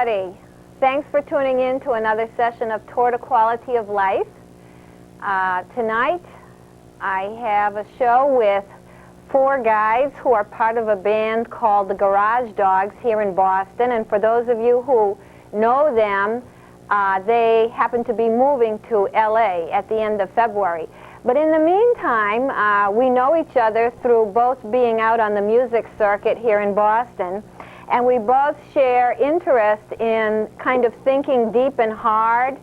everybody. Thanks for tuning in to another session of Toward a Quality of Life. Tonight, I have a show with 4 guys who are part of a band called the Garage Dogs here in Boston. And for those of you who know them, they happen to be moving to LA at the end of February. But in the meantime, we know each other through both being out on the music circuit here in Boston. And we both share interest in kind of thinking deep and hard,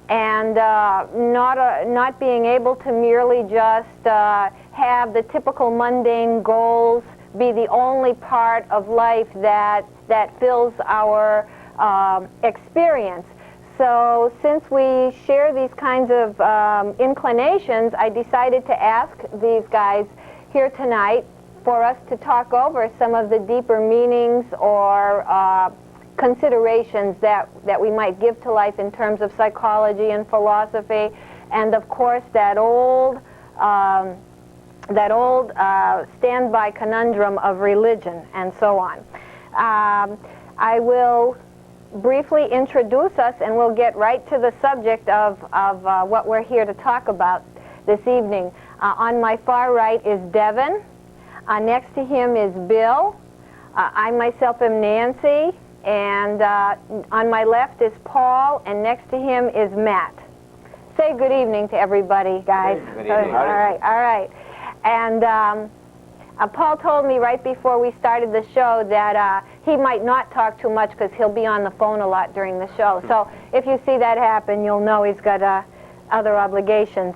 and not being able to merely just have the typical mundane goals be the only part of life that fills our experience. So since we share these kinds of inclinations, I decided to ask these guys here tonight for us to talk over some of the deeper meanings or considerations that we might give to life in terms of psychology and philosophy, and of course that old standby conundrum of religion and so on. I will briefly introduce us, and we'll get right to the subject of what we're here to talk about this evening. On my far right is Devin. Next to him is Bill. I myself am Nancy, and on my left is Paul, and next to him is Matt. Say good evening to everybody, guys. Good evening. All right. And Paul told me right before we started the show that he might not talk too much because he'll be on the phone a lot during the show. So if you see that happen, you'll know he's got other obligations.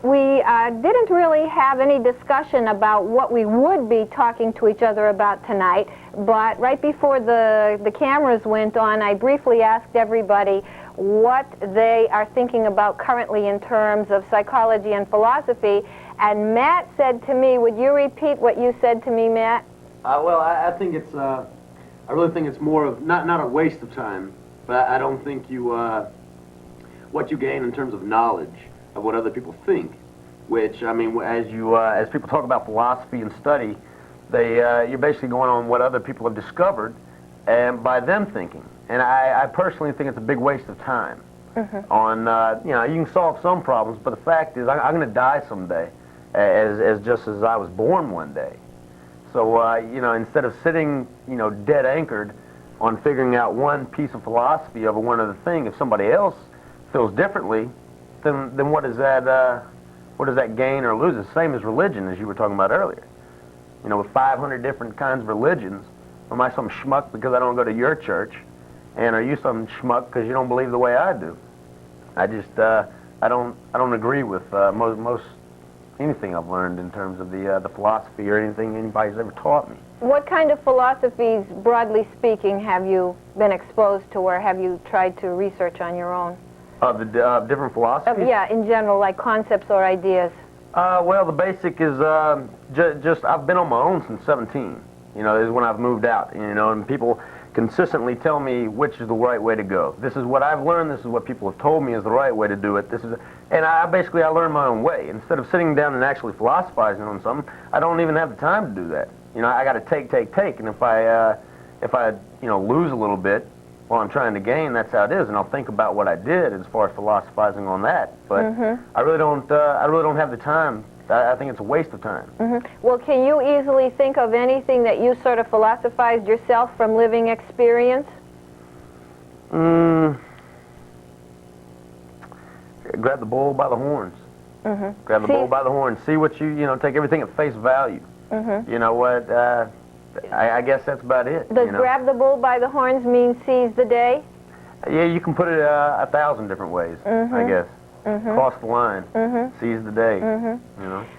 We didn't really have any discussion about what we would be talking to each other about tonight, but right before the cameras went on, I briefly asked everybody what they are thinking about currently in terms of psychology and philosophy, and Matt said to me, would you repeat what you said to me, Matt? Well, I think it's, I really think it's more of, not a waste of time, but I don't think you, what you gain in terms of knowledge of what other people think, which, I mean, as people talk about philosophy and study, you're basically going on what other people have discovered, and by them thinking. And I personally think it's a big waste of time. On, you can solve some problems, but the fact is, I'm going to die someday, just as I was born one day. So, instead of sitting, dead anchored on figuring out one piece of philosophy over one other thing, if somebody else feels differently, then what does that gain or lose? It's the same as religion, as you were talking about earlier. With 500 different kinds of religions, am I some schmuck because I don't go to your church? And are you some schmuck because you don't believe the way I do? I just, I don't agree with most anything I've learned in terms of the philosophy or anything anybody's ever taught me. What kind of philosophies, broadly speaking, have you been exposed to, or have you tried to research on your own? The different philosophies? Yeah, in general, like concepts or ideas. Well, the basic is just I've been on my own since 17. Is when I've moved out. And people consistently tell me which is the right way to go. This is what I've learned. This is what people have told me is the right way to do it. And I learn my own way. Instead of sitting down and actually philosophizing on something, I don't even have the time to do that. I got to take. And if I lose a little bit while I'm trying to gain, that's how it is, and I'll think about what I did as far as philosophizing on that. But I really don't have the time. I think it's a waste of time. Well, can you easily think of anything that you sort of philosophized yourself from living experience? Grab the bull by the horns. Grab the bull by the horns. See what take everything at face value. You know what? I guess that's about it. Does grab the bull by the horns mean seize the day? Yeah, you can put it 1,000 different ways, I guess. Cross the line, seize the day,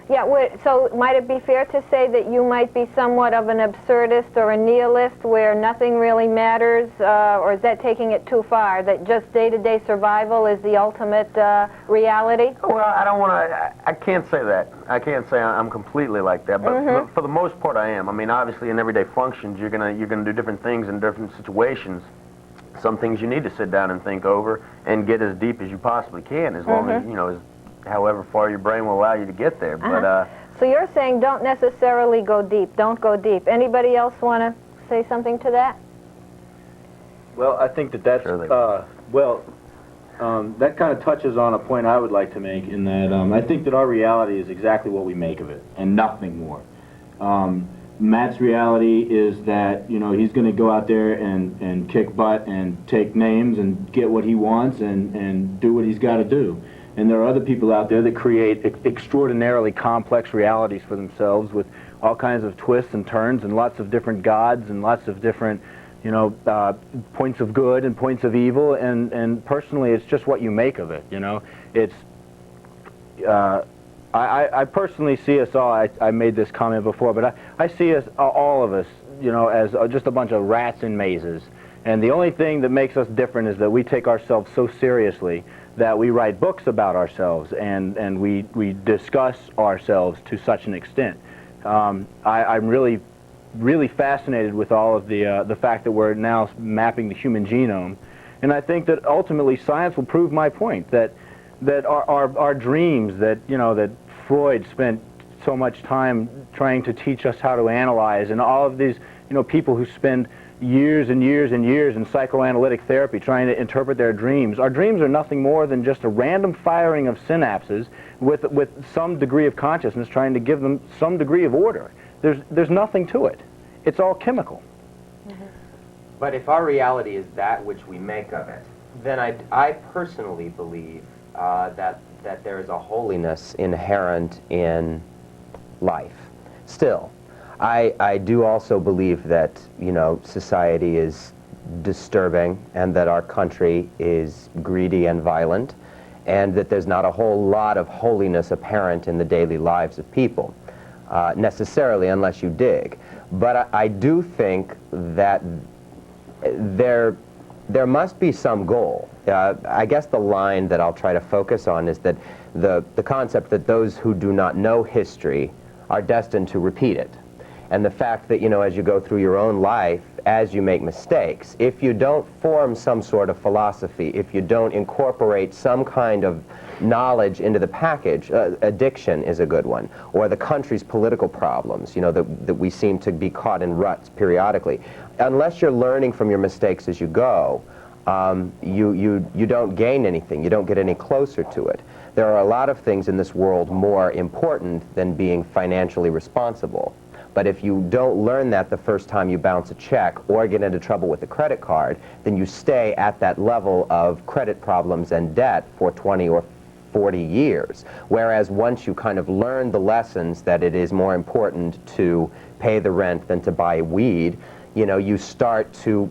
Yeah, so might it be fair to say that you might be somewhat of an absurdist or a nihilist where nothing really matters, or is that taking it too far, that just day-to-day survival is the ultimate reality? Well, I can't say that. I can't say I'm completely like that, but for the most part I am. I mean, obviously in everyday functions you're gonna do different things in different situations. Some things you need to sit down and think over and get as deep as you possibly can, as long as, however far your brain will allow you to get there. But so you're saying don't necessarily go deep. Don't go deep. Anybody else want to say something to that? Well, I think that's, that kind of touches on a point I would like to make in that I think that our reality is exactly what we make of it, and nothing more. Matt's reality is that, you know, he's going to go out there and kick butt and take names and get what he wants and do what he's got to do. And there are other people out there that create extraordinarily complex realities for themselves with all kinds of twists and turns and lots of different gods and lots of different, you know, points of good and points of evil, and personally it's just what you make of it, you know. It's, I personally see us all, I made this comment before, but I see us, all of us, you know, as just a bunch of rats in mazes. And the only thing that makes us different is that we take ourselves so seriously that we write books about ourselves and we discuss ourselves to such an extent. I'm really fascinated with all of the fact that we're now mapping the human genome, and I think that ultimately science will prove my point, that our dreams, that, you know, that Freud spent so much time trying to teach us how to analyze, and all of these, you know, people who spend years and years and years in psychoanalytic therapy trying to interpret their dreams. Our dreams are nothing more than just a random firing of synapses with some degree of consciousness trying to give them some degree of order. There's nothing to it. It's all chemical. Mm-hmm. But if our reality is that which we make of it, then I personally believe that there is a holiness inherent in life. Still, I do also believe that, you know, society is disturbing and that our country is greedy and violent, and that there's not a whole lot of holiness apparent in the daily lives of people, necessarily, unless you dig. But I do think that there must be some goal. I guess the line that I'll try to focus on is that the concept that those who do not know history are destined to repeat it. And the fact that, you know, as you go through your own life, as you make mistakes, if you don't form some sort of philosophy, if you don't incorporate some kind of knowledge into the package, addiction is a good one, or the country's political problems, you know, that we seem to be caught in ruts periodically. Unless you're learning from your mistakes as you go, you don't gain anything, you don't get any closer to it. There are a lot of things in this world more important than being financially responsible. But if you don't learn that the first time you bounce a check or get into trouble with a credit card, then you stay at that level of credit problems and debt for 20 or 40 years. Whereas once you kind of learn the lessons that it is more important to pay the rent than to buy weed, you know, you start to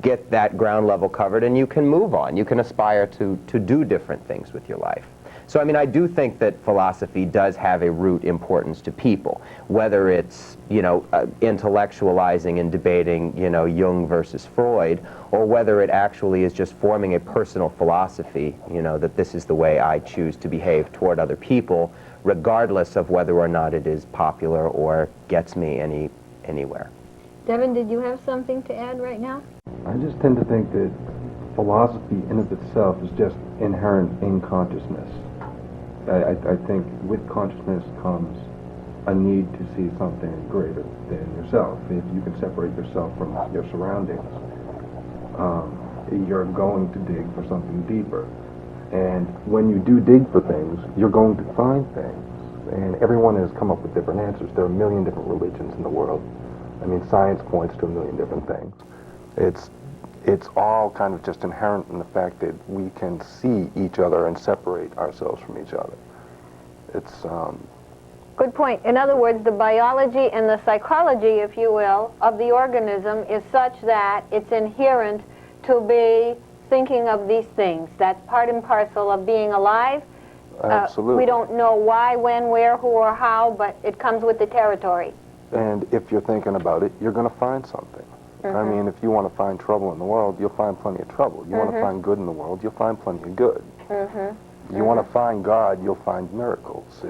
get that ground level covered and you can move on. You can aspire to do different things with your life. So, I mean, I do think that philosophy does have a root importance to people, whether it's, you know, intellectualizing and debating, you know, Jung versus Freud, or whether it actually is just forming a personal philosophy, you know, that this is the way I choose to behave toward other people, regardless of whether or not it is popular or gets me anywhere. Devin, did you have something to add right now? I just tend to think that philosophy in of itself is just inherent in consciousness. I think with consciousness comes a need to see something greater than yourself. If you can separate yourself from your surroundings, you're going to dig for something deeper. And when you do dig for things, you're going to find things. And everyone has come up with different answers. There are a million different religions in the world. I mean, science points to a million different things. It's all kind of just inherent in the fact that we can see each other and separate ourselves from each other. It's Good point. In other words, the biology and the psychology, if you will, of the organism is such that it's inherent to be thinking of these things. That's part and parcel of being alive. absolutely. We don't know why, when, where, who, or how, but it comes with the territory. And if you're thinking about it, you're going to find something. Mm-hmm. I mean, if you want to find trouble in the world, you'll find plenty of trouble. You want to find good in the world, you'll find plenty of good. Mm-hmm. You want to find God, you'll find miracles.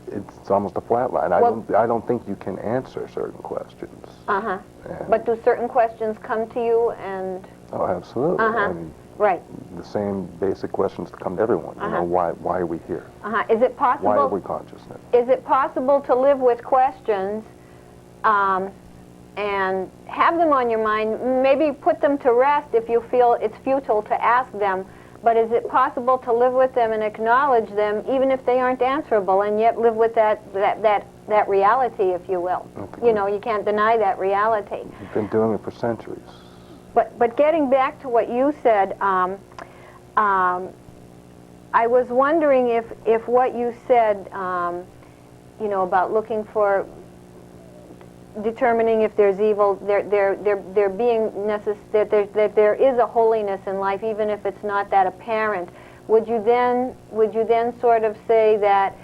It's almost a flat line. Well, I don't think you can answer certain questions. Uh-huh. And- But do certain questions come to you and... Oh, absolutely. Uh-huh. I mean, Right. the same basic questions that come to everyone. You know, why are we here? Uh-huh. Is it possible... Why are we consciousness? Is it possible to live with questions and have them on your mind. Maybe put them to rest if you feel it's futile to ask them. But is it possible to live with them and acknowledge them, even if they aren't answerable, and yet live with that reality, if you will? Okay. You know, you can't deny that reality. We've been doing it for centuries. But getting back to what you said, I was wondering if what you said, you know, about looking for, determining if there's evil, there being that there is a holiness in life, even if it's not that apparent. Would you then sort of say that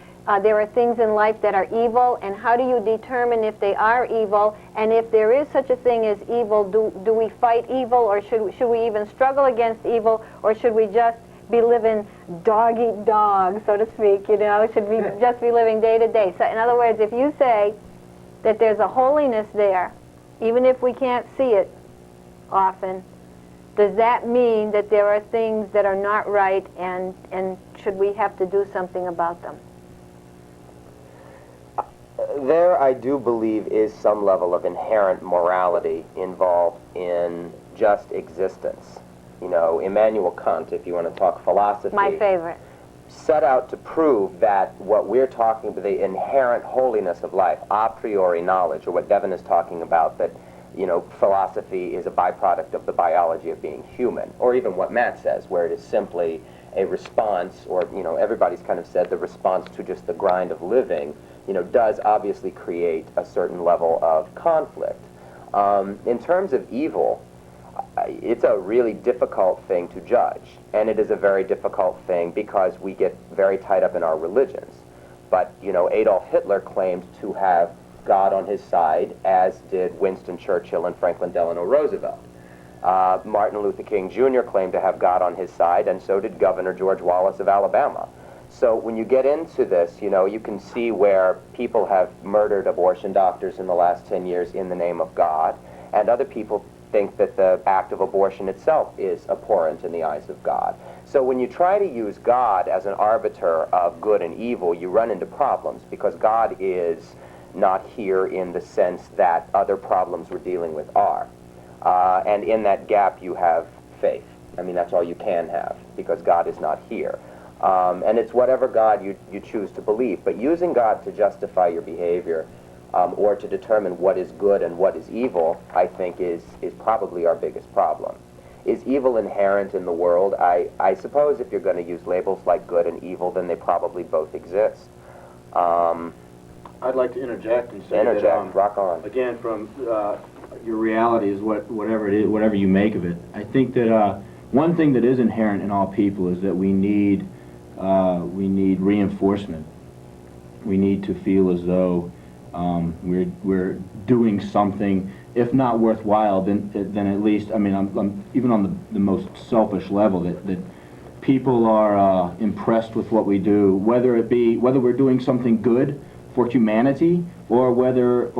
there are things in life that are evil, and how do you determine if they are evil? And if there is such a thing as evil, do we fight evil, or should we even struggle against evil, or should we just be living dog eat dog, so to speak? You know, should we just be living day to day? So, in other words, if you say that there's a holiness there, even if we can't see it often, does that mean that there are things that are not right, and should we have to do something about them? There, I do believe, is some level of inherent morality involved in just existence. You know, Immanuel Kant, if you want to talk philosophy, My favorite. set out to prove that what we're talking about, the inherent holiness of life, a priori knowledge, or what Devin is talking about, that, you know, philosophy is a byproduct of the biology of being human, or even what Matt says, where it is simply a response, or, you know, everybody's kind of said the response to just the grind of living, you know, does obviously create a certain level of conflict. In terms of evil, it's a really difficult thing to judge, and it is a very difficult thing because we get very tied up in our religions. But, you know, Adolf Hitler claimed to have God on his side, as did Winston Churchill and Franklin Delano Roosevelt. Martin Luther King Jr. claimed to have God on his side, and so did Governor George Wallace of Alabama. So when you get into this, you know, you can see where people have murdered abortion doctors in the last 10 years in the name of God, and other people think that the act of abortion itself is abhorrent in the eyes of God. So when you try to use God as an arbiter of good and evil, you run into problems, because God is not here in the sense that other problems we're dealing with are. And in that gap you have faith. I mean, that's all you can have, because God is not here. And it's whatever God you choose to believe. But using God to justify your behavior, or to determine what is good and what is evil, I think is probably our biggest problem. Is evil inherent in the world? I suppose if you're going to use labels like good and evil, then they probably both exist. I'd like to interject and say Interject, rock on. Again, from your reality is whatever it is, whatever you make of it. I think that one thing that is inherent in all people is that we need reinforcement. We need to feel as though we're doing something, if not worthwhile, then at least, I mean, I'm even on the most selfish level, that people are impressed with what we do, whether we're doing something good for humanity, or whether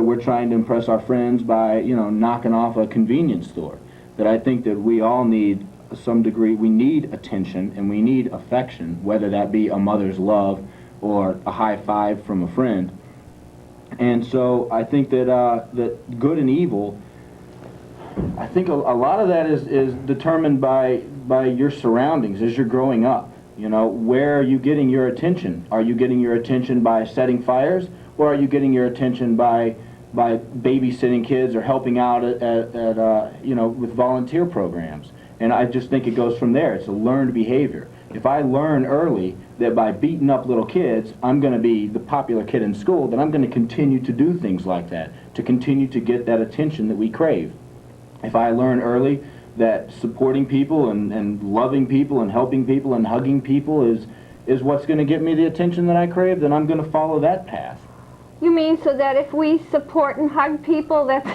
we're trying to impress our friends by, you know, knocking off a convenience store. That I think that we all need some degree, we need attention and we need affection, whether that be a mother's love or a high five from a friend. And so I think that that good and evil, I think a lot of that is determined by your surroundings as you're growing up. You know, where are you getting your attention? Are you getting your attention by setting fires, or are you getting your attention by babysitting kids or helping out at you know, with volunteer programs? And I just think it goes from there. It's a learned behavior. If I learn early that by beating up little kids, I'm going to be the popular kid in school, then I'm going to continue to do things like that, to continue to get that attention that we crave. If I learn early that supporting people and loving people and helping people and hugging people is what's going to get me the attention that I crave, then I'm going to follow that path. You mean so that if we support and hug people, that's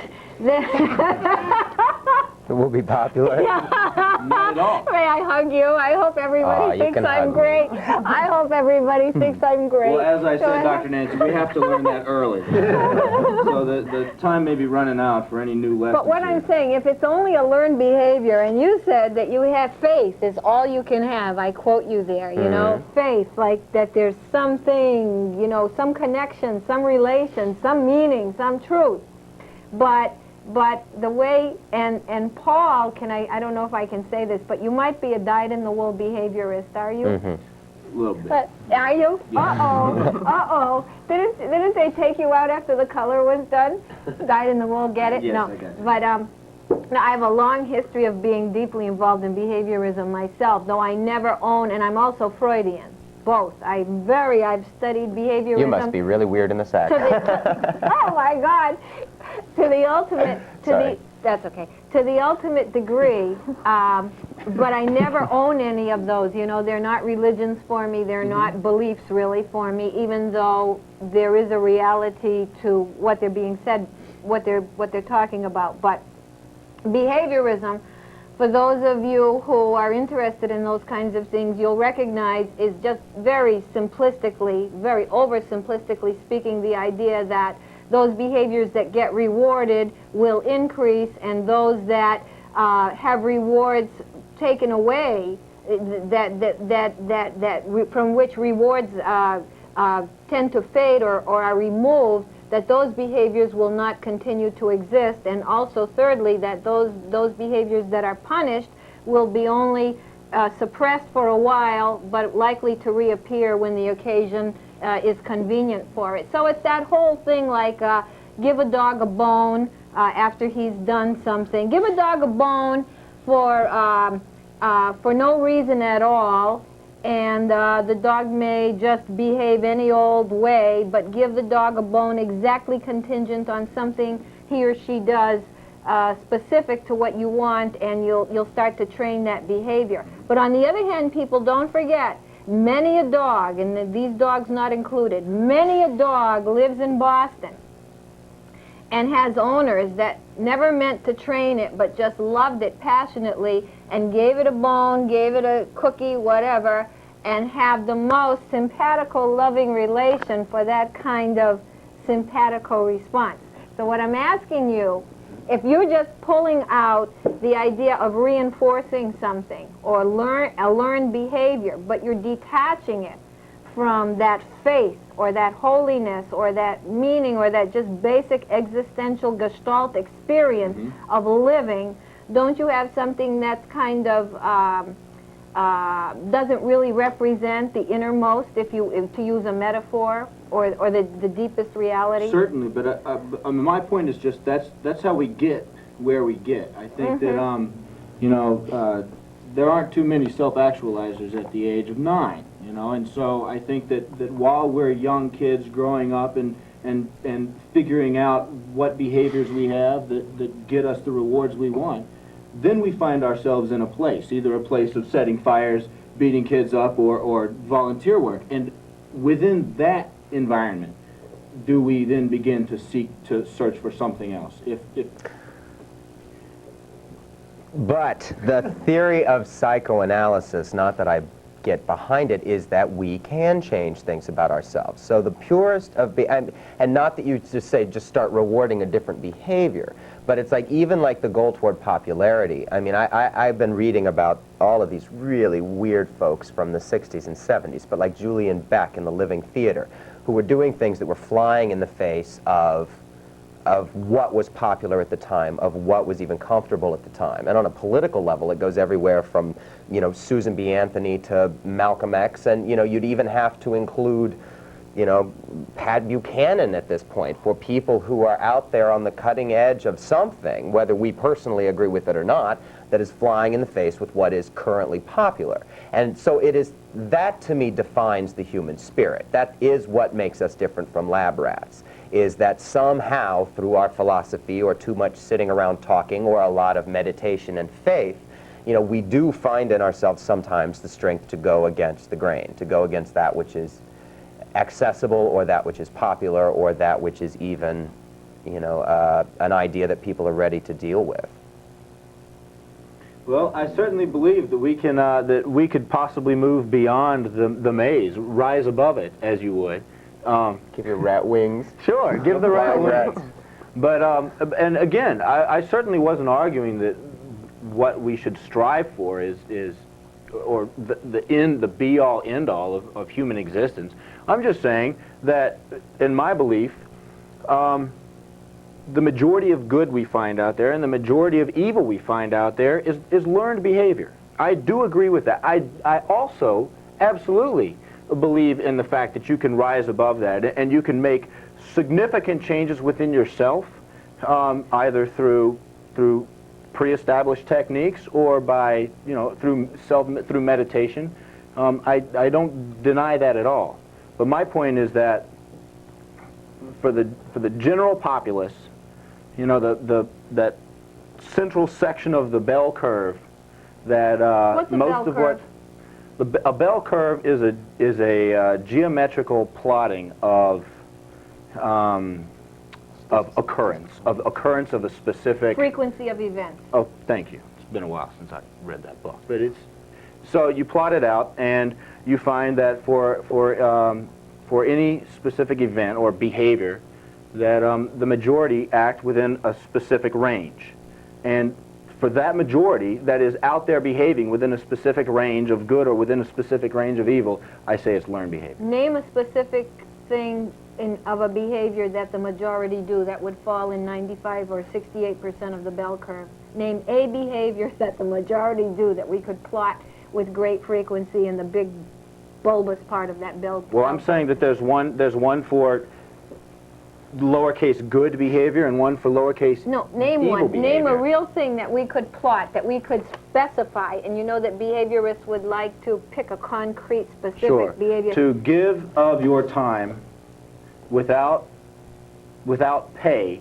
It will be popular. Not at all. May I hug you? I hope everybody you thinks can I'm hug me. great. I hope everybody thinks I'm great. Well, as I So said, Dr. Nancy, we have to learn that early. So the time may be running out for any new lessons. But what I'm saying, if it's only a learned behavior, and you said that you have faith is all you can have, I quote you there, you know, faith, like that there's something, you know, some connection, some relation, some meaning, some truth. But the way, and Paul, I don't know if I can say this, but you might be a dyed-in-the-wool behaviorist, are you? A little bit. Are you? Uh-oh. Uh-oh. Didn't they take you out after the color was done? Dyed-in-the-wool, get it? Yes, no. I got it. But, no, I have a long history of being deeply involved in behaviorism myself, though I never own, and I'm also Freudian. Both. I've studied behaviorism. You must be really weird in the sack. Oh my God! To the ultimate, that's okay. To the ultimate degree, but I never own any of those. You know, they're not religions for me. They're not beliefs really for me. Even though there is a reality to what they're being said, what they're talking about. But behaviorism, for those of you who are interested in those kinds of things, you'll recognize is just very simplistically, very oversimplistically speaking, the idea that those behaviors that get rewarded will increase, and those that have rewards taken away, from which rewards tend to fade or are removed, that those behaviors will not continue to exist, and also thirdly that those behaviors that are punished will be only suppressed for a while, but likely to reappear when the occasion is convenient for it. So it's that whole thing like give a dog a bone after he's done something. Give a dog a bone for no reason at all, and the dog may just behave any old way, but give the dog a bone exactly contingent on something he or she does specific to what you want, and you'll start to train that behavior. But on the other hand, people, don't forget, many a dog, and these dogs not included, many a dog lives in Boston and has owners that never meant to train it, but just loved it passionately and gave it a bone, gave it a cookie, whatever, and have the most simpatico, loving relation for that kind of simpatico response. So what I'm asking you, if you're just pulling out the idea of reinforcing something or a learned behavior, but you're detaching it from that faith or that holiness or that meaning or that just basic existential gestalt experience of living, don't you have something that's kind of doesn't really represent the innermost, if to use a metaphor, or the deepest reality? Certainly, but my point is just that's how we get where we get. I think that you know, there aren't too many self-actualizers at the age of 9, you know, and so I think that while we're young kids growing up and figuring out what behaviors we have that get us the rewards we want, then we find ourselves in a place, either a place of setting fires, beating kids up, or volunteer work. And within that environment, do we then begin to search for something else? But the theory of psychoanalysis, not that I get behind it, is that we can change things about ourselves. So the purest of, and not that you just say, just start rewarding a different behavior, but it's like, even like the goal toward popularity. I mean, I've been reading about all of these really weird folks from the 60s and 70s, but like Julian Beck in the Living Theater, who were doing things that were flying in the face of what was popular at the time, of what was even comfortable at the time. And on a political level, it goes everywhere from, you know, Susan B. Anthony to Malcolm X, and, you know, you'd even have to include, you know, Pat Buchanan at this point, for people who are out there on the cutting edge of something, whether we personally agree with it or not, that is flying in the face with what is currently popular. And so it is, that to me defines the human spirit. That is what makes us different from lab rats, is that somehow through our philosophy, or too much sitting around talking, or a lot of meditation and faith, you know, we do find in ourselves sometimes the strength to go against the grain, to go against that which is accessible, or that which is popular, or that which is even, you know, an idea that people are ready to deal with. Well, I certainly believe that we can that we could possibly move beyond the maze, rise above it, as you would. Give your rat wings. Sure, give the rat Rats. wings. But and again, I certainly wasn't arguing that what we should strive for is or the be all end all of human existence. I'm just saying that in my belief, the majority of good we find out there and the majority of evil we find out there is learned behavior. I do agree with that. I also absolutely believe in the fact that you can rise above that and you can make significant changes within yourself, either through pre-established techniques or by through meditation. I don't deny that at all. But my point is that for the general populace, that central section of the bell curve that What's a most bell of curve? a bell curve is a geometrical plotting of occurrence of a specific Frequency of events. Oh, thank you. It's been a while since I read that book, but so you plot it out and you find that for any specific event or behavior that the majority act within a specific range, and for that majority that is out there behaving within a specific range of good or within a specific range of evil, I say it's learned behavior. Name a specific thing of a behavior that the majority do that would fall in 95 or 68% of the bell curve. Name a behavior that the majority do that we could plot with great frequency in the big bulbous part of that bell curve. Well, I'm saying that there's one for lowercase good behavior and one for lowercase No, name evil one. behavior. Name a real thing that we could plot, that we could specify, and you know that behaviorists would like to pick a concrete, specific behavior. To give of your time without pay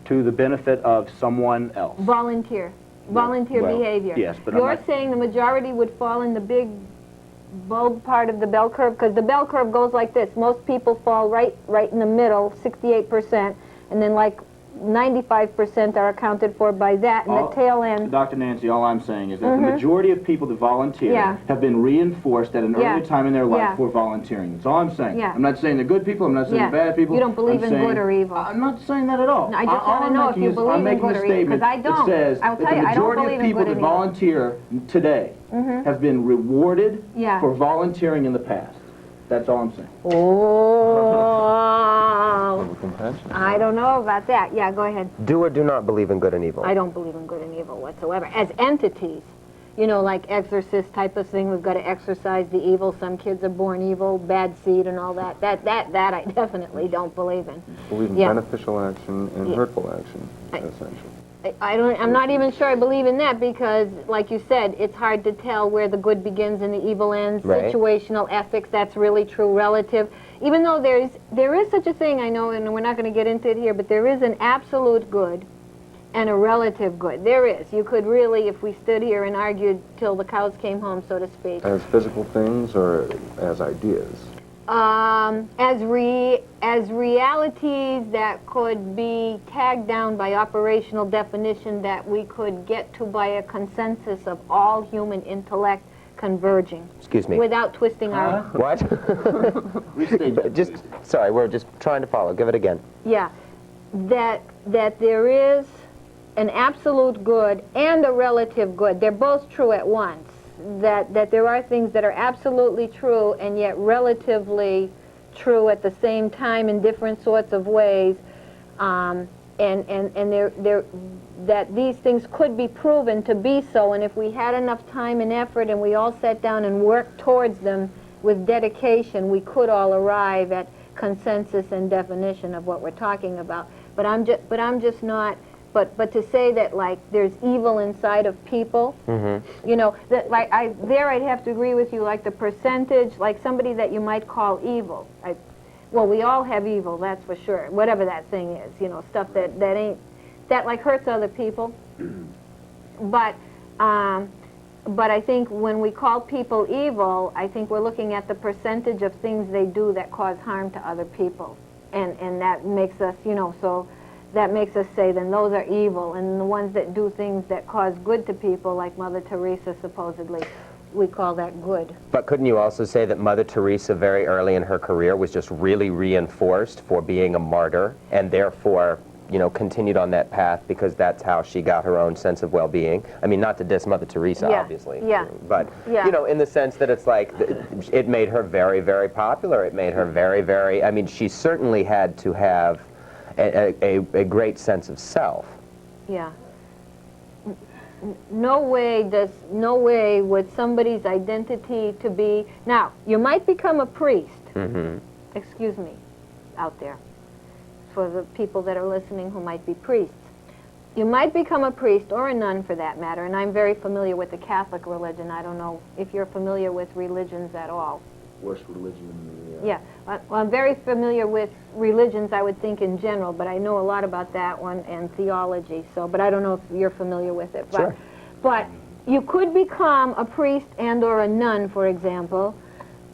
to the benefit of someone else. Volunteer. Volunteer Well, behavior. yes, but I'm You're not- saying the majority would fall in the big bulb part of the bell curve, because the bell curve goes like this. Most people fall right in the middle, 68%, and then like 95% are accounted for by that, and the tail end. Dr. Nancy, all I'm saying is that the majority of people that volunteer Yeah. have been reinforced at an Yeah. early time in their life Yeah. for volunteering. That's all I'm saying. Yeah. I'm not saying they're good people. I'm not saying Yeah. they're bad people. You don't believe I'm in saying- good or evil. I'm not saying that at all. No, I just All wanna I'm know if making you is- believe I'm in making good a or evil, statement 'cause I don't. that says I'll that tell the you, I don't majority believe of in people good that and evil. volunteer today have been rewarded Yeah. for volunteering in the past. That's all I'm saying. Oh, Compassion. I don't know about that. Yeah, go ahead. Do or do not believe in good and evil? I don't believe in good and evil whatsoever. As entities, you know, like exorcist type of thing, we've got to exorcise the evil. Some kids are born evil, bad seed and all that. That I definitely don't believe in. Believe in Yeah. beneficial action and Yeah. hurtful action, essentially. I'm not even sure I believe in that because, like you said, it's hard to tell where the good begins and the evil ends. Right. Situational ethics, that's really true, relative. Even though there is such a thing, I know, and we're not going to get into it here, but there is an absolute good and a relative good. There is. You could really, if we stood here and argued till the cows came home, so to speak. As physical things or as ideas? As realities that could be tagged down by operational definition that we could get to by a consensus of all human intellect converging. Excuse me. Without twisting our... What? Restate that, Just, please. sorry, we're just trying to follow. Give it again. Yeah. That there is an absolute good and a relative good. They're both true at once. That there are things that are absolutely true and yet relatively true at the same time in different sorts of ways, and that these things could be proven to be so, and if we had enough time and effort and we all sat down and worked towards them with dedication, we could all arrive at consensus and definition of what we're talking about. But I'm just not. But to say that, like, there's evil inside of people, you know, that, like, I'd have to agree with you, like, the percentage, like, somebody that you might call evil. Well, we all have evil, that's for sure, whatever that thing is, you know, stuff that like, hurts other people. But I think when we call people evil, I think we're looking at the percentage of things they do that cause harm to other people. And that makes us, you know, that makes us say then those are evil, and the ones that do things that cause good to people, like Mother Teresa supposedly, we call that good. But couldn't you also say that Mother Teresa very early in her career was just really reinforced for being a martyr, and therefore, you know, continued on that path because that's how she got her own sense of well-being? I mean, not to diss Mother Teresa, Yeah, obviously. yeah, But, yeah. you know, in the sense that it's like, it made her very, very popular. It made her very, very, I mean, she certainly had to have a great sense of self. Yeah. No way would somebody's identity to be, now, you might become a priest, excuse me, out there, for the people that are listening who might be priests. You might become a priest, or a nun for that matter, and I'm very familiar with the Catholic religion. I don't know if you're familiar with religions at all. Worst religion in the... Yeah, well, I'm very familiar with religions, I would think, in general, but I know a lot about that one and theology, so, but I don't know if you're familiar with it. But, Sure. But you could become a priest and or a nun, for example,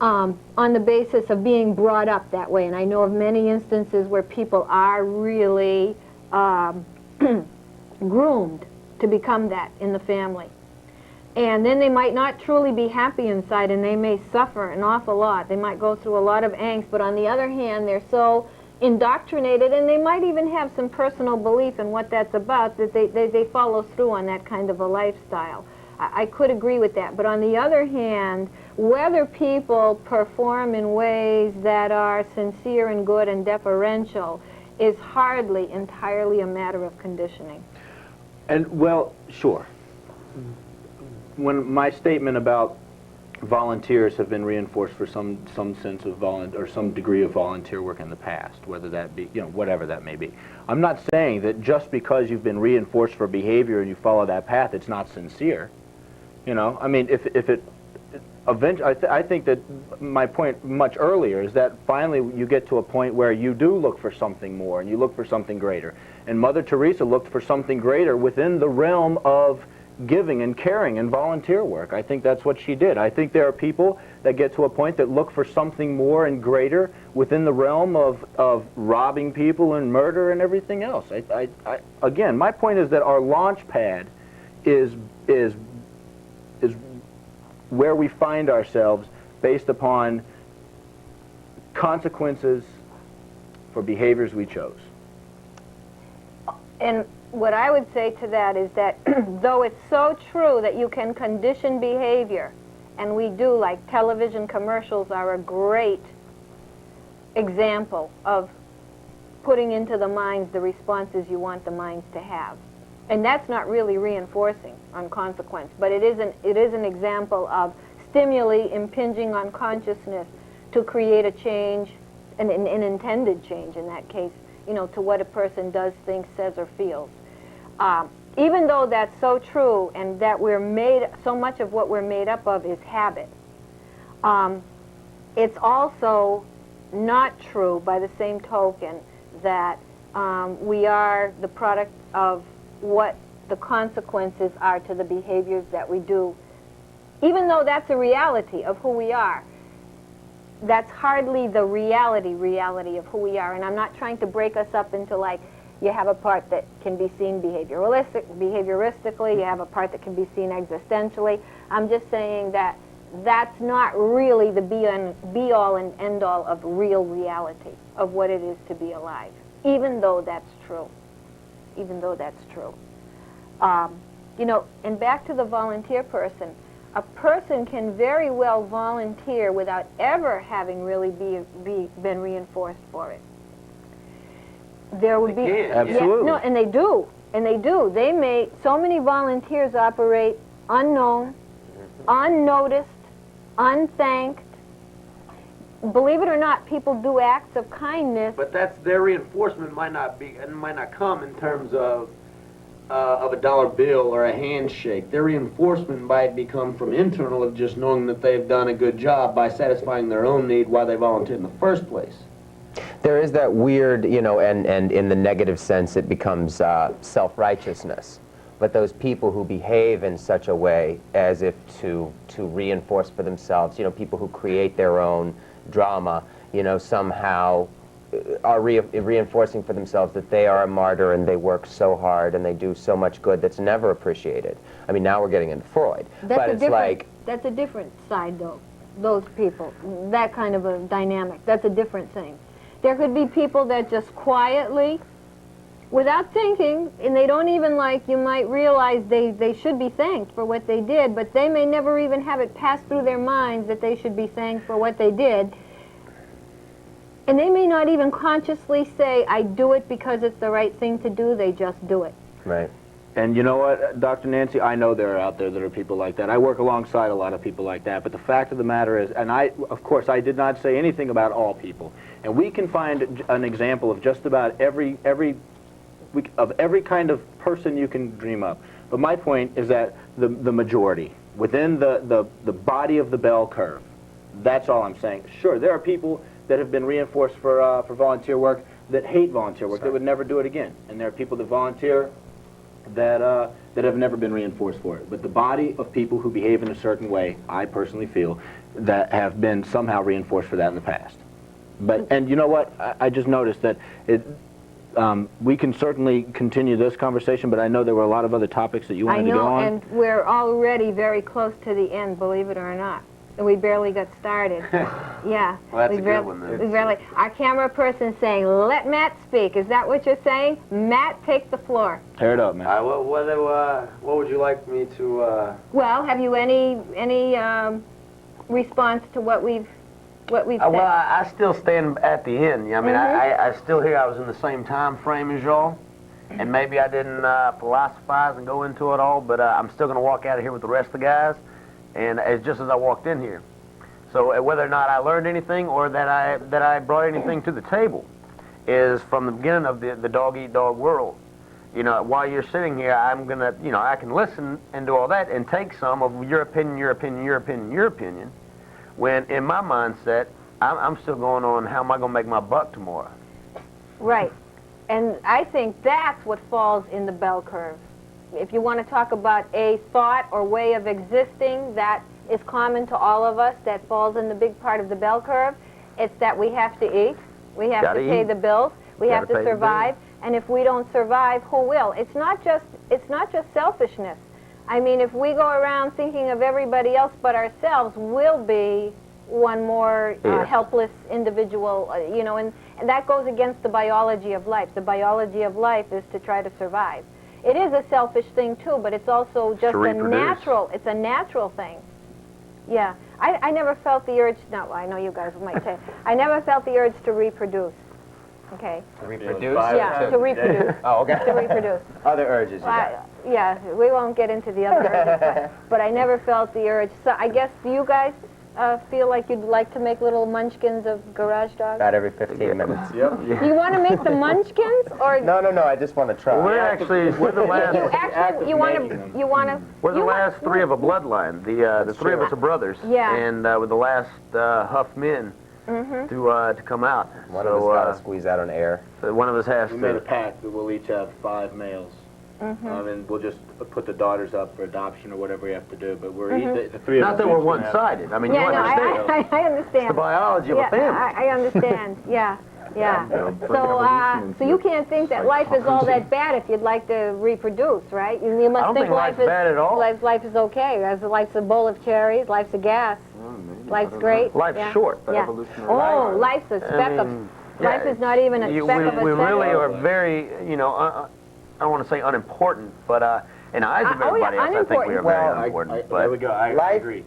on the basis of being brought up that way, and I know of many instances where people are really groomed to become that in the family. And then they might not truly be happy inside, and they may suffer an awful lot. They might go through a lot of angst, but on the other hand, they're so indoctrinated, and they might even have some personal belief in what that's about, that they follow through on that kind of a lifestyle. I could agree with that. But on the other hand, whether people perform in ways that are sincere and good and deferential is hardly entirely a matter of conditioning. And, well, sure. When my statement about volunteers have been reinforced for some sense of or some degree of volunteer work in the past, whether that be, you know, whatever that may be. I'm not saying that just because you've been reinforced for behavior and you follow that path, it's not sincere. You know, I mean, if it eventually, I think that my point much earlier is that finally you get to a point where you do look for something more and you look for something greater. And Mother Teresa looked for something greater within the realm of giving and caring and volunteer work. I think that's what she did. I think there are people that get to a point that look for something more and greater within the realm of robbing people and murder and everything else. Again, my point is that our launch pad is where we find ourselves based upon consequences for behaviors we chose. And what I would say to that is that though it's so true that you can condition behavior, and we do, like television commercials are a great example of putting into the minds the responses you want the minds to have. And that's not really reinforcing on consequence, but it is an example of stimuli impinging on consciousness to create a change, an intended change in that case, you know, to what a person does, thinks, says, or feels. Even though that's so true, and that so much of what we're made up of is habit, it's also not true by the same token that we are the product of what the consequences are to the behaviors that we do. Even though that's a reality of who we are, that's hardly the reality of who we are. And I'm not trying to break us up into, like, you have a part that can be seen behavioristically, you have a part that can be seen existentially. I'm just saying that that's not really the be-all and end-all of real reality of what it is to be alive, even though that's true. Even though that's true. You know, and back to the volunteer person, a person can very well volunteer without ever having really been reinforced for it. There would be... Absolutely. Yeah, no, and they do. And they do. So many volunteers operate unknown, unnoticed, unthanked. Believe it or not, people do acts of kindness. But their reinforcement might not come in terms of a dollar bill or a handshake. Their reinforcement might become from internal, of just knowing that they've done a good job by satisfying their own need while they volunteered in the first place. There is that weird, you know, and in the negative sense it becomes self-righteousness. But those people who behave in such a way as if to reinforce for themselves, you know, people who create their own drama, you know, somehow are reinforcing for themselves that they are a martyr and they work so hard and they do so much good that's never appreciated. I mean, now we're getting into Freud, but it's like... That's a different side, though, those people, that kind of a dynamic. That's a different thing. There could be people that just quietly, without thinking, and they don't even, like, you might realize they should be thanked for what they did, but they may never even have it pass through their minds that they should be thanked for what they did. And they may not even consciously say, I do it because it's the right thing to do, they just do it. Right. And you know what, Dr. Nancy, I know there are out there that are people like that. I work alongside a lot of people like that, but the fact of the matter is, and of course, I did not say anything about all people, and we can find an example of just about every kind of person you can dream up. But my point is that the majority, within the body of the bell curve, that's all I'm saying. Sure, there are people that have been reinforced for volunteer work that hate volunteer work, that would never do it again. And there are people that volunteer that have never been reinforced for it. But the body of people who behave in a certain way, I personally feel, that have been somehow reinforced for that in the past. And you know what? I just noticed that we can certainly continue this conversation, but I know there were a lot of other topics that you wanted to go on. I know, and we're already very close to the end, believe it or not. And we barely got started. Yeah. Well, that's a good one, then. We barely. Our camera person saying, let Matt speak. Is that what you're saying? Matt, take the floor. Tear it up, man. What would you like me to... Well, have you any response to what we've said? Well, I still stand at the end. I mean, I still hear I was in the same time frame as y'all, and maybe I didn't philosophize and go into it all, but I'm still going to walk out of here with the rest of the guys, and it's just as I walked in here. So whether or not I learned anything or that I brought anything to the table is from the beginning of the dog-eat-dog world. You know, while you're sitting here, I'm going to, you know, I can listen and do all that and take some of your opinion, your opinion, your opinion, your opinion, when in my mindset, I'm still going on how am I going to make my buck tomorrow. Right. And I think that's what falls in the bell curve. If you want to talk about a thought or way of existing that is common to all of us, that falls in the big part of the bell curve, it's that we have to eat, we have to pay the bills, we have to survive, and if we don't survive, who will? It's not just selfishness. I mean, if we go around thinking of everybody else but ourselves, we'll be one more helpless individual, you know, and that goes against the biology of life. The biology of life is to try to survive. It is a selfish thing too, but it's also just a natural thing. Yeah. I never felt the urge, no, I know you guys might say, I never felt the urge to reproduce. Okay. To reproduce? Yeah, to reproduce. Oh, okay. To reproduce. Other urges you got. Yeah, we won't get into the other urges, but I never felt the urge. So I guess, do you guys feel like you'd like to make little munchkins of garage dogs? About every 15 minutes. Yep. You want to make the munchkins, or No, I just want to try. We're the last. you want to? We're the last three of a bloodline. The three of us are brothers. Yeah. And we're the last Huff men to come out. One of us got to squeeze out on air. So one of us has We to. made a pact that we'll each have 5 males. And we'll just put the daughters up for adoption or whatever we have to do. But we're the three of us. Not that we're each gonna have- one-sided. I mean, Yeah, you no, understand. I understand. The biology of a family. I understand. Yeah. So you can't think that life is all that bad if you'd like to reproduce, right? You must I don't think think life's bad at all. Life is okay. Life's a bowl of cherries. Life's a gas. Life's great. Life's short, but Oh, life's a speck of. Life is not even a speck of a we really second. are very, you know, I don't want to say unimportant, but in the eyes of everybody else, I think we are very unimportant. There we go. I agree.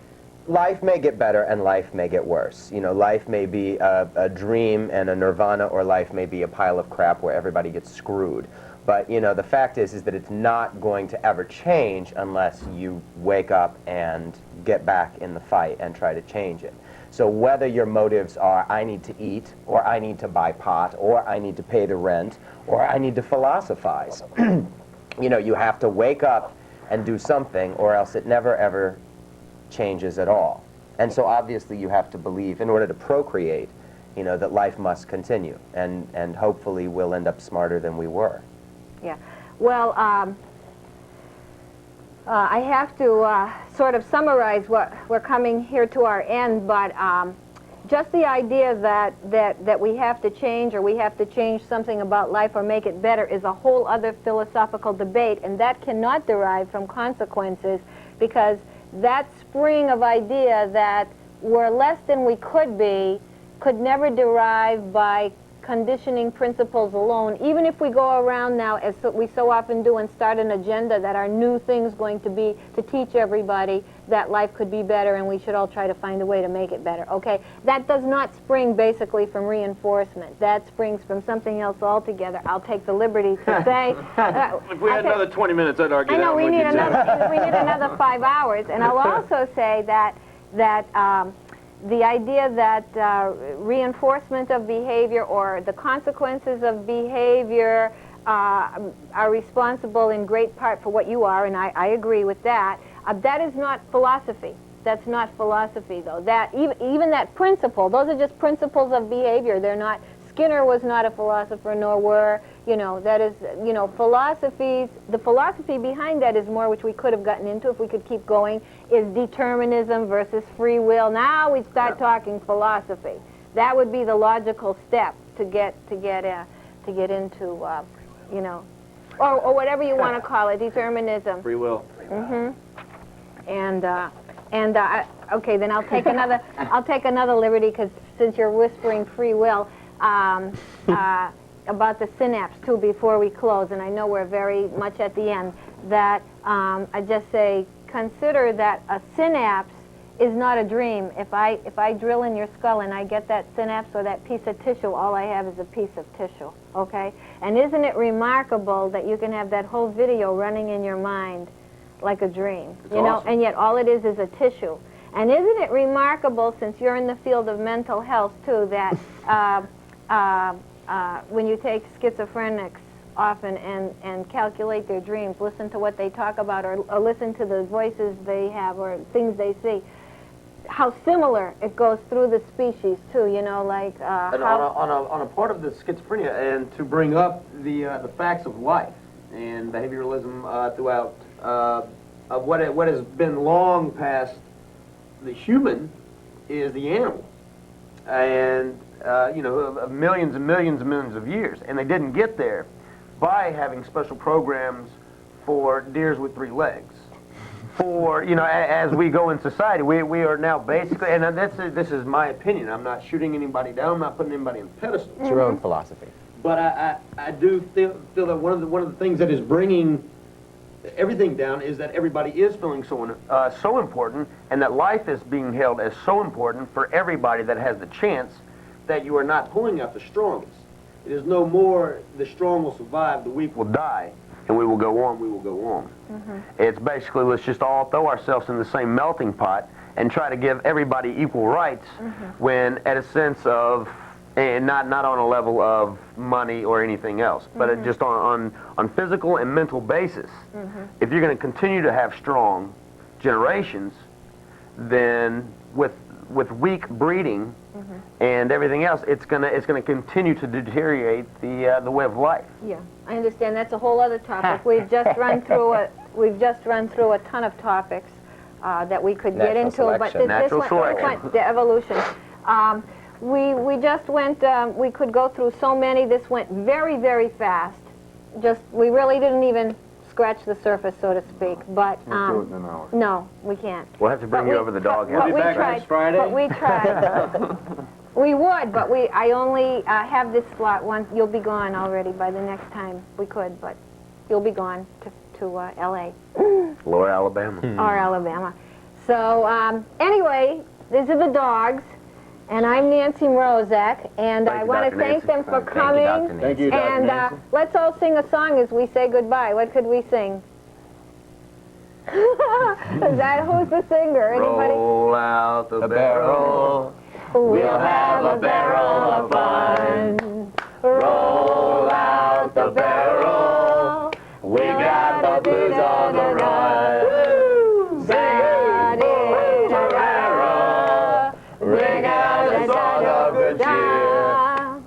Life may get better and life may get worse. You know, life may be a dream and a nirvana, or life may be a pile of crap where everybody gets screwed. But, you know, the fact is that it's not going to ever change unless you wake up and get back in the fight and try to change it. So whether your motives are, I need to eat, or I need to buy pot, or I need to pay the rent, or I need to philosophize, you know, you have to wake up and do something, or else it never ever changes at all. And so obviously you have to believe, in order to procreate, you know, that life must continue, and hopefully we'll end up smarter than we were. Yeah. Well, I have to sort of summarize what we're coming here to our end, but just the idea that we have to change, or we have to change something about life or make it better, is a whole other philosophical debate, and that cannot derive from consequences, because that spring of idea that we're less than we could be could never derive by conditioning principles alone, even if we go around now, as we so often do, and start an agenda that our new thing's going to be to teach everybody that life could be better and we should all try to find a way to make it better, okay? That does not spring basically from reinforcement. That springs from something else altogether. I'll take the liberty to say... If we had another 20 minutes, I'd argue that we need another 5 hours. And I'll also say that the idea that reinforcement of behavior or the consequences of behavior are responsible in great part for what you are, and I agree with that. That is not philosophy. That's not philosophy, though. That even that principle, those are just principles of behavior. They're not. Skinner was not a philosopher, nor were, that is, philosophies. The philosophy behind that is more, which we could have gotten into if we could keep going, is determinism versus free will. Now we start talking philosophy. That would be the logical step to get into, or whatever you want to call it, determinism. Free will. Mm-hmm. Okay, then I'll take another liberty, because since you're whispering free will. About the synapse, too, before we close, and I know we're very much at the end, that I just say, consider that a synapse is not a dream. If I drill in your skull and I get that synapse or that piece of tissue, all I have is a piece of tissue, okay? And isn't it remarkable that you can have that whole video running in your mind like a dream, awesome. And yet all it is a tissue. And isn't it remarkable, since you're in the field of mental health, too, that when you take schizophrenics often and calculate their dreams, listen to what they talk about, or listen to the voices they have or things they see, how similar it goes through the species, too, like And on a part of the schizophrenia, and to bring up the facts of life and behavioralism throughout what has been long past the human is the animal, and of millions and millions and millions of years, and they didn't get there by having special programs for deers with 3 legs. For as we go in society, we are now basically, and this is my opinion. I'm not shooting anybody down. I'm not putting anybody on a pedestal. It's your own philosophy. But I do feel that one of the things that is bringing everything down is that everybody is feeling so important, and that life is being held as so important for everybody that has the chance, that you are not pulling out the strongest. It is no more the strong will survive, the weak will die, and we will go on, we will go on. Mm-hmm. It's basically, let's just all throw ourselves in the same melting pot and try to give everybody equal rights, when at a sense of, and not on a level of money or anything else, but just on physical and mental basis. If you're going to continue to have strong generations, then with weak breeding and everything else, it's gonna continue to deteriorate the way of life. Yeah, I understand. That's a whole other topic. We've just run through a ton of topics that we could get into, but this went the evolution. We just went. We could go through so many. This went very, very fast. We really didn't even scratch the surface, so to speak. But We'll do it in an hour. no, we can't. We'll have to bring you over the dog. But We'll we be back tried. next Friday. But we tried. We would, but I only have this slot once. You'll be gone already by the next time we could, but you'll be gone to L.A. Lower Alabama. Or Alabama. So anyway, these are the dogs, and I'm Nancy Mroczek, and I want to thank them for coming. Thank you, Dr. And let's all sing a song as we say goodbye. What could we sing? Is that who's the singer? Anybody? Roll out the barrel. We'll have a barrel of fun. Roll out the barrel. We got the blues on the run. Sa-dee-da-da-da. Ring out the song of good cheer.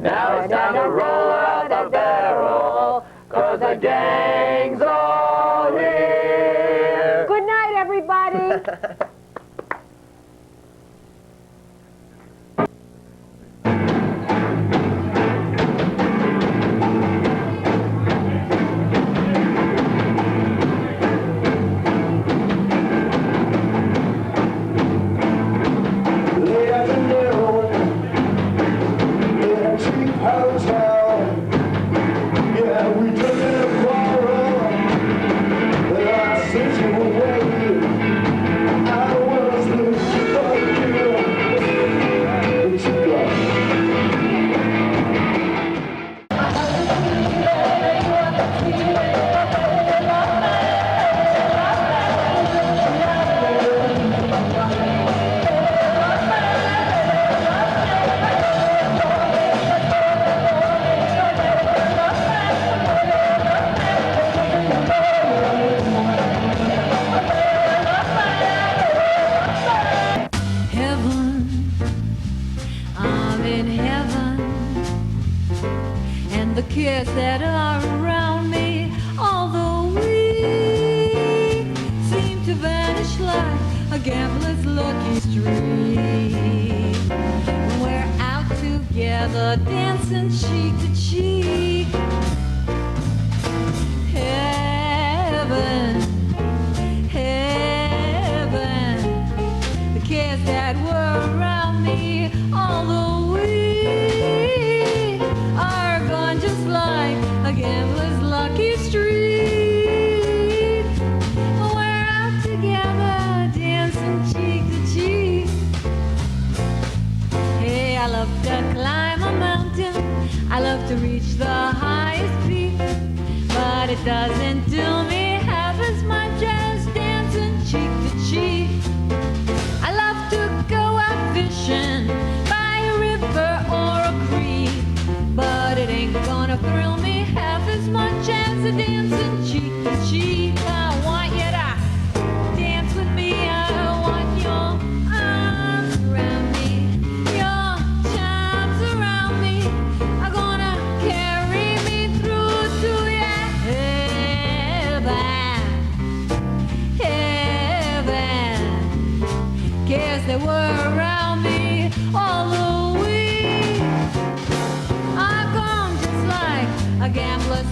Now it's time to roll out the barrel, 'cause the gang's all here. Good night, everybody. hotel. Yeah, we took it a quarrel, and I sent you away. I was looking for you, but you got me. Heaven, I'm in heaven, and the kids that are around me, although we seem to vanish like a gambler's lucky streak. When we're out together, dancing cheek to cheek. Heaven, heaven, the kids that were around me, although we are gone just like a gambler's lucky streak. We're out together, dancing cheek to cheek. Hey, I love to climb a mountain, I love to reach the highest peak, but it doesn't do me half as much as dancing cheek to cheek. I love to go out fishing by a river or a creek, but it ain't gonna thrill me half as much as a dancing cheek to cheek. I want you to dance with me. I want your arms around me, your charms around me, are gonna carry me through to your heaven, heaven. Kids that were around me, although we are gone just like a gambler's